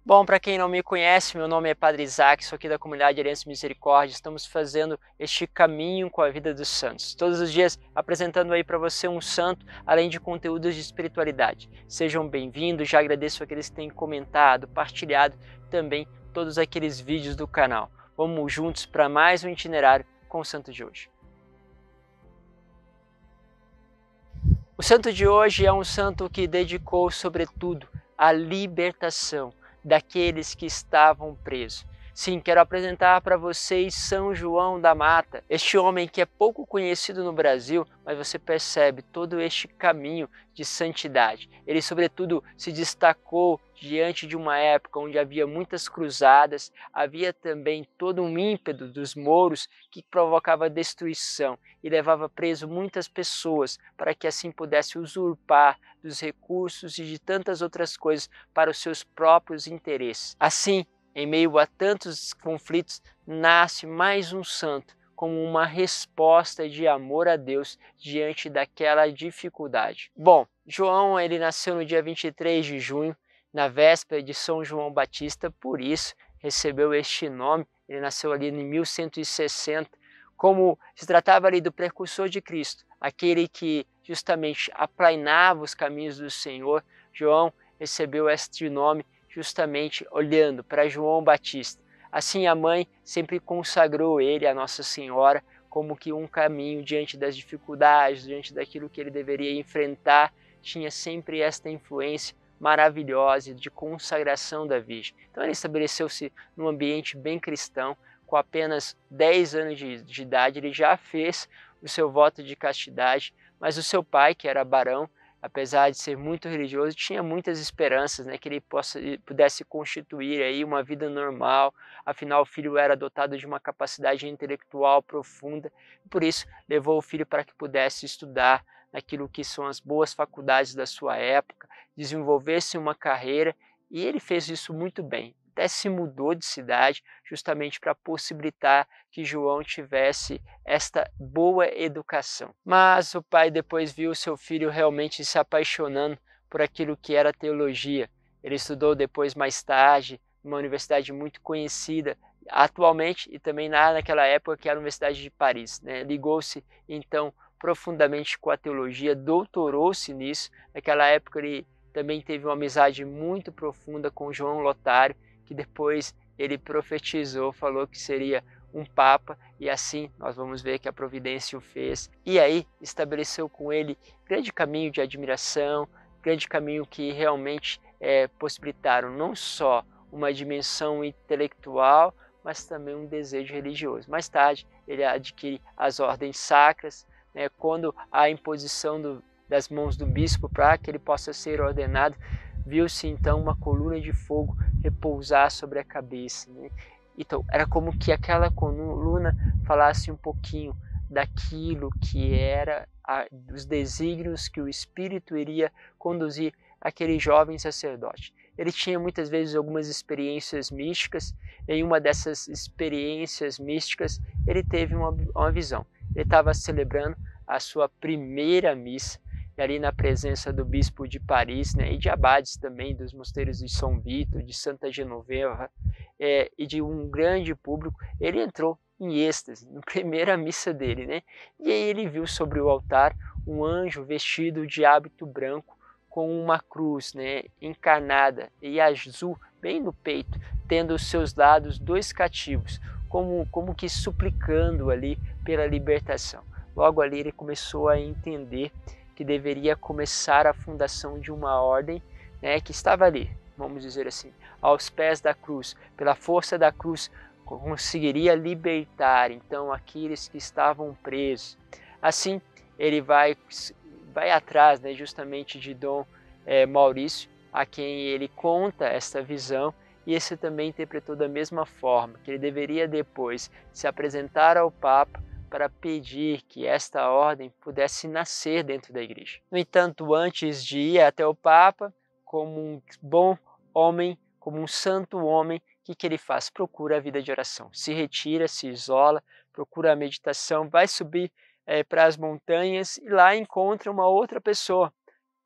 Bom, para quem não me conhece, meu nome é Padre Isaac, sou aqui da comunidade Aliança e Misericórdia. Estamos fazendo este caminho com a vida dos santos. Todos os dias apresentando aí para você um santo, além de conteúdos de espiritualidade. Sejam bem-vindos, já agradeço aqueles que têm comentado, partilhado também todos aqueles vídeos do canal. Vamos juntos para mais um itinerário com o santo de hoje. O santo de hoje é um santo que dedicou, sobretudo, a libertação daqueles que estavam presos. Sim, quero apresentar para vocês São João da Mata, este homem que é pouco conhecido no Brasil, mas você percebe todo este caminho de santidade. Ele, sobretudo, se destacou diante de uma época onde havia muitas cruzadas, havia também todo um ímpeto dos mouros que provocava destruição e levava preso muitas pessoas para que assim pudesse usurpar dos recursos e de tantas outras coisas para os seus próprios interesses. Assim, em meio a tantos conflitos, nasce mais um santo como uma resposta de amor a Deus diante daquela dificuldade. Bom, João ele nasceu no dia 23 de junho, na véspera de São João Batista, por isso recebeu este nome. Ele nasceu ali em 1160, como se tratava ali do precursor de Cristo, aquele que justamente aplainava os caminhos do Senhor. João recebeu este nome justamente olhando para João Batista. Assim a mãe sempre consagrou ele a Nossa Senhora como que um caminho diante das dificuldades, diante daquilo que ele deveria enfrentar, tinha sempre esta influência maravilhosa de consagração da Virgem. Então ele estabeleceu-se num ambiente bem cristão. Com apenas 10 anos de idade ele já fez o seu voto de castidade, mas o seu pai, que era barão, apesar de ser muito religioso, tinha muitas esperanças, né, que ele pudesse constituir aí uma vida normal. Afinal, o filho era dotado de uma capacidade intelectual profunda, e por isso levou o filho para que pudesse estudar naquilo que são as boas faculdades da sua época, desenvolver-se uma carreira, e ele fez isso muito bem. Até se mudou de cidade justamente para possibilitar que João tivesse esta boa educação. Mas o pai depois viu seu filho realmente se apaixonando por aquilo que era teologia. Ele estudou depois mais tarde numa universidade muito conhecida atualmente e também naquela época, que era a Universidade de Paris, né? Ligou-se então profundamente com a teologia, doutorou-se nisso. Naquela época ele também teve uma amizade muito profunda com João Lotário, que depois ele profetizou, falou que seria um papa, e assim nós vamos ver que a providência o fez. E aí estabeleceu com ele grande caminho de admiração, grande caminho que realmente possibilitaram não só uma dimensão intelectual, mas também um desejo religioso. Mais tarde ele adquire as ordens sacras, né, quando a imposição das mãos do bispo para que ele possa ser ordenado, viu-se então uma coluna de fogo repousar sobre a cabeça, né? Então era como que aquela coluna falasse um pouquinho daquilo que era os desígnios que o Espírito iria conduzir aquele jovem sacerdote. Ele tinha muitas vezes algumas experiências místicas. Em uma dessas experiências místicas ele teve uma visão. Ele estava celebrando a sua primeira missa, ali na presença do bispo de Paris, né, e de abades também dos mosteiros de São Vito, de Santa Genoveva, e de um grande público. Ele entrou em êxtase na primeira missa dele, né? E aí ele viu sobre o altar um anjo vestido de hábito branco com uma cruz, né, encarnada e azul bem no peito, tendo aos seus lados 2 cativos, como que suplicando ali pela libertação. Logo ali ele começou a entender que deveria começar a fundação de uma ordem, né, que estava ali, vamos dizer assim, aos pés da cruz. Pela força da cruz conseguiria libertar então aqueles que estavam presos. Assim ele vai atrás, né, justamente de Dom Maurício, a quem ele conta esta visão, e esse também interpretou da mesma forma, que ele deveria depois se apresentar ao Papa para pedir que esta ordem pudesse nascer dentro da igreja. No entanto, antes de ir até o Papa, como um bom homem, como um santo homem, o que ele faz? Procura a vida de oração. Se retira, se isola, procura a meditação, vai subir para as montanhas e lá encontra uma outra pessoa,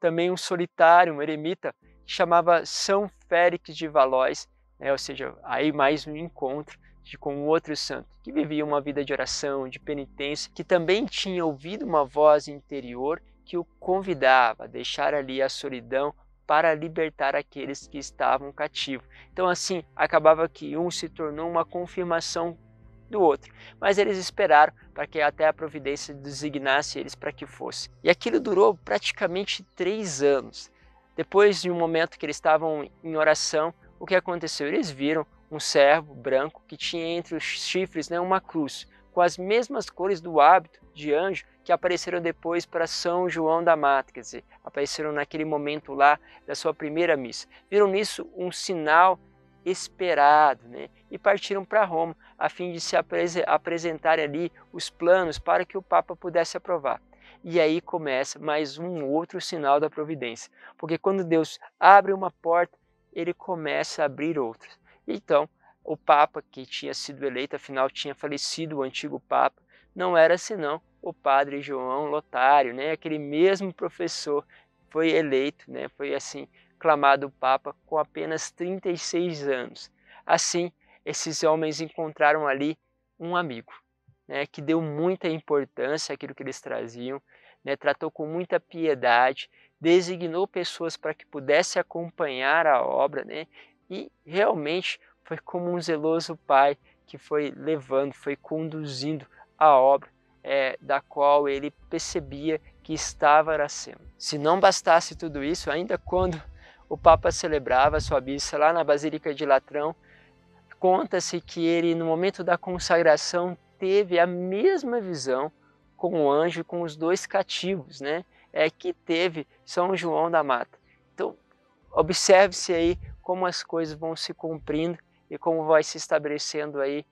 também um solitário, um eremita, que chamava São Félix de Valois, né? Ou seja, aí mais um encontro com um outro santo que vivia uma vida de oração, de penitência, que também tinha ouvido uma voz interior que o convidava a deixar ali a solidão para libertar aqueles que estavam cativos. Então assim, acabava que um se tornou uma confirmação do outro, mas eles esperaram para que até a providência designasse eles para que fosse. E aquilo durou praticamente 3 anos. Depois de um momento que eles estavam em oração, o que aconteceu? Eles viram um servo branco que tinha entre os chifres, né, uma cruz, com as mesmas cores do hábito de anjo que apareceram depois para São João da Mata, quer dizer, apareceram naquele momento lá da sua primeira missa. Viram nisso um sinal esperado, né? E partiram para Roma a fim de se apresentarem ali os planos para que o Papa pudesse aprovar. E aí começa mais um outro sinal da providência, porque quando Deus abre uma porta, ele começa a abrir outras. Então, o Papa que tinha sido eleito, afinal tinha falecido o antigo Papa, não era senão o Padre João Lotário, né? Aquele mesmo professor foi eleito, né? Foi assim clamado Papa com apenas 36 anos. Assim, esses homens encontraram ali um amigo, né? Que deu muita importância àquilo que eles traziam, né? Tratou com muita piedade, designou pessoas para que pudesse acompanhar a obra, né? E realmente foi como um zeloso pai que foi levando, foi conduzindo a obra da qual ele percebia que estava nascendo. Se não bastasse tudo isso, ainda quando o Papa celebrava a sua missa lá na Basílica de Latrão, conta-se que ele, no momento da consagração, teve a mesma visão com o anjo e com os 2 cativos, né? Que teve São João da Mata. Então, observe-se aí como as coisas vão se cumprindo e como vai se estabelecendo aí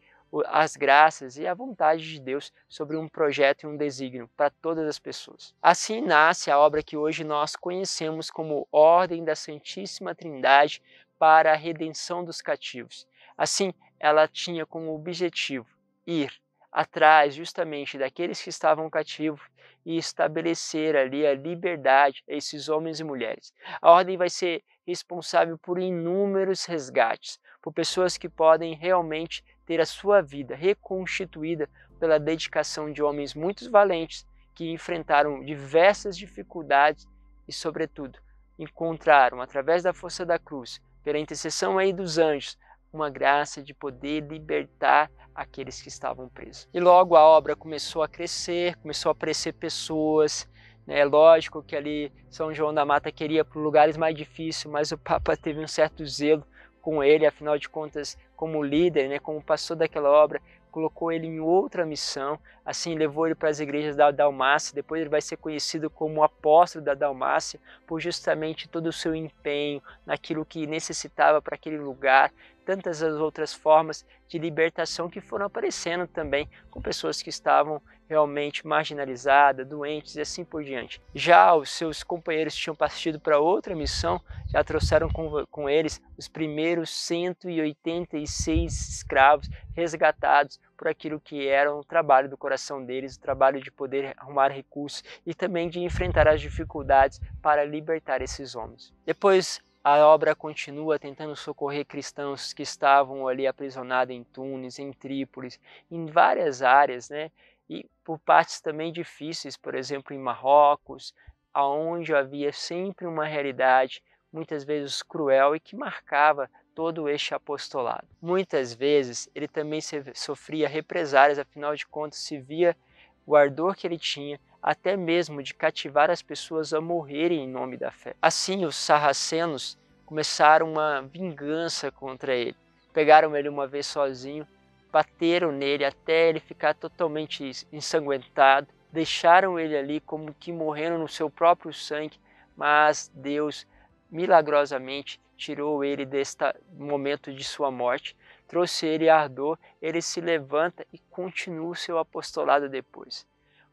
as graças e a vontade de Deus sobre um projeto e um desígnio para todas as pessoas. Assim nasce a obra que hoje nós conhecemos como Ordem da Santíssima Trindade para a redenção dos cativos. Assim, ela tinha como objetivo ir atrás justamente daqueles que estavam cativos e estabelecer ali a liberdade a esses homens e mulheres. A ordem vai ser responsável por inúmeros resgates, por pessoas que podem realmente ter a sua vida reconstituída pela dedicação de homens muito valentes que enfrentaram diversas dificuldades e, sobretudo, encontraram, através da força da cruz, pela intercessão aí dos anjos, uma graça de poder libertar aqueles que estavam presos. E logo a obra começou a crescer, começou a aparecer pessoas, né? Lógico que ali São João da Mata queria para lugares mais difíceis, mas o Papa teve um certo zelo com ele, afinal de contas, como líder, né, como pastor daquela obra, colocou ele em outra missão, assim levou ele para as igrejas da Dalmácia, depois ele vai ser conhecido como apóstolo da Dalmácia, por justamente todo o seu empenho naquilo que necessitava para aquele lugar, tantas as outras formas de libertação que foram aparecendo também com pessoas que estavam realmente marginalizadas, doentes e assim por diante. Já os seus companheiros tinham partido para outra missão, já trouxeram com eles os primeiros 186 escravos resgatados por aquilo que era o trabalho do coração deles, o trabalho de poder arrumar recursos e também de enfrentar as dificuldades para libertar esses homens. Depois a obra continua tentando socorrer cristãos que estavam ali aprisionados em Tunis, em Trípolis, em várias áreas, né? E por partes também difíceis, por exemplo, em Marrocos, aonde havia sempre uma realidade, muitas vezes cruel e que marcava todo este apostolado. Muitas vezes ele também sofria represálias, afinal de contas se via o ardor que ele tinha, até mesmo de cativar as pessoas a morrerem em nome da fé. Assim, os sarracenos começaram uma vingança contra ele. Pegaram ele uma vez sozinho, bateram nele até ele ficar totalmente ensanguentado, deixaram ele ali como que morrendo no seu próprio sangue, mas Deus milagrosamente tirou ele deste momento de sua morte, trouxe ele ardor, ele se levanta e continua o seu apostolado depois.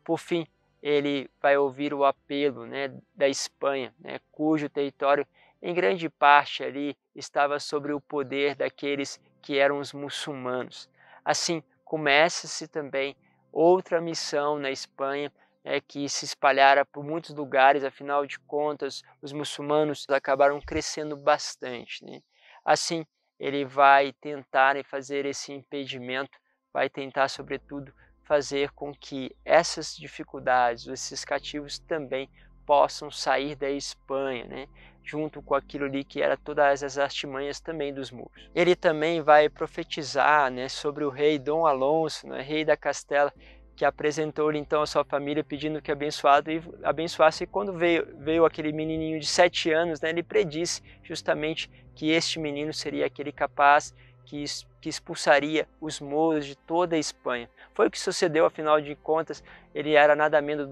Por fim, ele vai ouvir o apelo, né, da Espanha, né, cujo território em grande parte ali estava sobre o poder daqueles que eram os muçulmanos. Assim, começa-se também outra missão na Espanha, que se espalhara por muitos lugares, afinal de contas, os muçulmanos acabaram crescendo bastante, né? Assim, ele vai tentar fazer esse impedimento, vai tentar, sobretudo, fazer com que essas dificuldades, esses cativos também possam sair da Espanha, né? Junto com aquilo ali que era todas as artimanhas também dos muros. Ele também vai profetizar, né, sobre o rei Dom Alonso, né, rei da Castela, que apresentou-lhe então a sua família pedindo que abençoasse, e quando veio aquele menininho de 7 anos, né, ele predisse justamente que este menino seria aquele capaz que expulsaria os mouros de toda a Espanha. Foi o que sucedeu, afinal de contas, ele era nada menos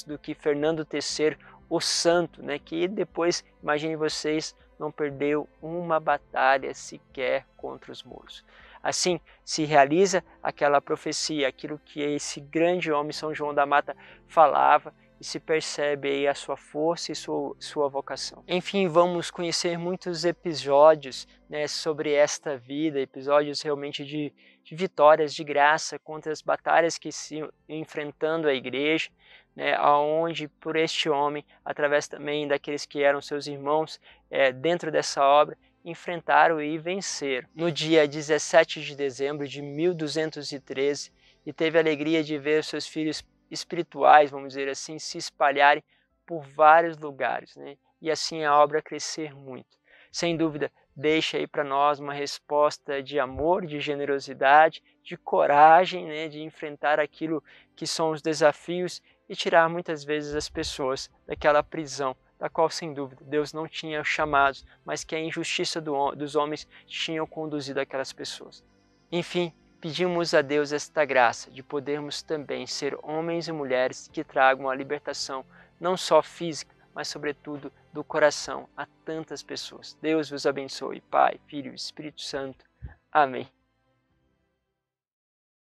do que Fernando III, o Santo, né, que depois, imagine vocês, não perdeu uma batalha sequer contra os mouros. Assim se realiza aquela profecia, aquilo que esse grande homem São João da Mata falava, e se percebe aí a sua força e sua vocação. Enfim, vamos conhecer muitos episódios, né, sobre esta vida, episódios realmente de vitórias de graça contra as batalhas que se enfrentando a igreja, né, aonde por este homem, através também daqueles que eram seus irmãos, dentro dessa obra, enfrentaram e venceram. No dia 17 de dezembro de 1213, e teve a alegria de ver seus filhos espirituais, vamos dizer assim, se espalharem por vários lugares, né? E assim a obra crescer muito. Sem dúvida, deixa aí para nós uma resposta de amor, de generosidade, de coragem, né, de enfrentar aquilo que são os desafios e tirar muitas vezes as pessoas daquela prisão, da qual, sem dúvida, Deus não tinha chamados, mas que a injustiça dos homens tinham conduzido aquelas pessoas. Enfim, pedimos a Deus esta graça de podermos também ser homens e mulheres que tragam a libertação, não só física, mas sobretudo do coração a tantas pessoas. Deus vos abençoe, Pai, Filho e Espírito Santo. Amém.